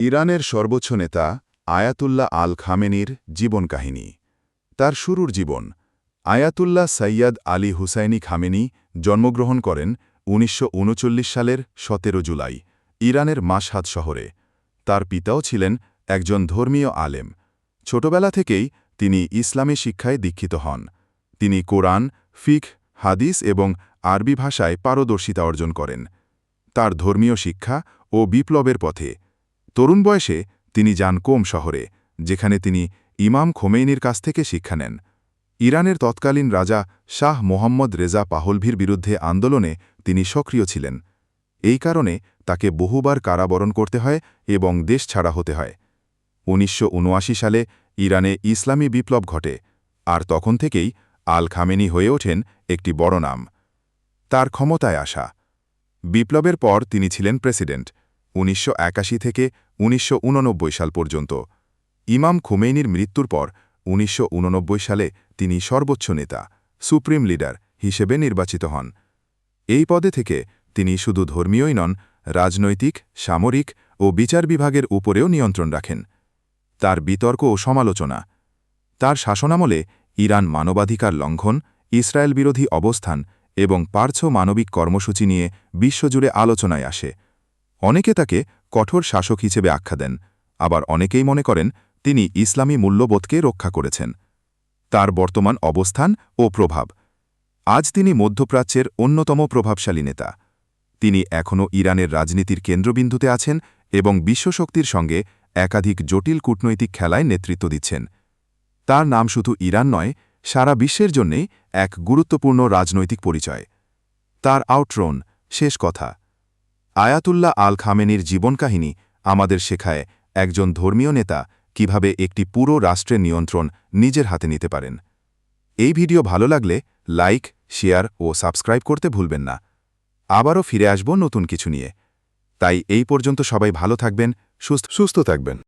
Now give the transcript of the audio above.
ইরানের সর্বোচ্চ নেতা আয়াতুল্লাহ আল খামেনির জীবনকাহিনী। তার শুরুর জীবন। আয়াতুল্লাহ সৈয়দ আলী হুসাইনি খামেনি জন্মগ্রহণ করেন ১৯৩৯ সালের ১৭ জুলাই ইরানের মাশহাদ শহরে। তার পিতাও ছিলেন একজন ধর্মীয় আলেম। ছোটবেলা থেকেই তিনি ইসলামী শিক্ষায় দীক্ষিত হন। তিনি কোরআন, ফিকহ, হাদিস এবং আরবি ভাষায় পারদর্শিতা অর্জন করেন। তার ধর্মীয় শিক্ষা ও বিপ্লবের পথে তরুণ বয়সে তিনি যান কোম শহরে, যেখানে তিনি ইমাম খোমেইনির কাছ থেকে শিক্ষা নেন। ইরানের তৎকালীন রাজা শাহ মোহাম্মদ রেজা পাহলভির বিরুদ্ধে আন্দোলনে তিনি সক্রিয় ছিলেন। এই কারণে তাকে বহুবার কারাবরণ করতে হয় এবং দেশ ছাড়া হতে হয়। ১৯৭৯ সালে ইরানে ইসলামী বিপ্লব ঘটে, আর তখন থেকেই আল খামেনি হয়ে ওঠেন একটি বড় নাম। তার ক্ষমতায় আসা। বিপ্লবের পর তিনি ছিলেন প্রেসিডেন্ট ১৯৮১ থেকে ১৯৮৯ সাল পর্যন্ত। ইমাম খোমেইনির মৃত্যুর পর ১৯৮৯ সালে তিনি সর্বোচ্চ নেতা, সুপ্রিম লিডার হিসেবে নির্বাচিত হন। এই পদে থেকে তিনি শুধু ধর্মীয়ই নন, রাজনৈতিক, সামরিক ও বিচার বিভাগের উপরেও নিয়ন্ত্রণ রাখেন। তার বিতর্ক ও সমালোচনা। তার শাসনামলে ইরান মানবাধিকার লঙ্ঘন, ইসরায়েল বিরোধী অবস্থান এবং পার্শ্ব মানবিক কর্মসূচি নিয়ে বিশ্বজুড়ে আলোচনায় আসে। অনেকে তাকে কঠোর শাসক হিসেবে আখ্যা দেন, আবার অনেকেই মনে করেন তিনি ইসলামী মূল্যবোধকে রক্ষা করেছেন। তার বর্তমান অবস্থান ও প্রভাব। আজ তিনি মধ্যপ্রাচ্যের অন্যতম প্রভাবশালী নেতা। তিনি এখনও ইরানের রাজনীতির কেন্দ্রবিন্দুতে আছেন এবং বিশ্বশক্তির সঙ্গে একাধিক জটিল কূটনৈতিক খেলায় নেতৃত্ব দিচ্ছেন। তার নাম শুধু ইরান নয়, সারা বিশ্বের জন্যেই এক গুরুত্বপূর্ণ রাজনৈতিক পরিচয়। তার আউটরোন, শেষ কথা। আয়াতুল্লাহ আল খামেনির জীবনকাহিনী আমাদের শেখায় একজন ধর্মীয় নেতা কিভাবে একটি পুরো রাষ্ট্রের নিয়ন্ত্রণ নিজের হাতে নিতে পারেন। এই ভিডিও ভালো লাগলে লাইক, শেয়ার ও সাবস্ক্রাইব করতে ভুলবেন না। আবারও ফিরে আসব নতুন কিছু নিয়ে। তাই এই পর্যন্ত সবাই ভালো থাকবেন, সুস্থ থাকবেন।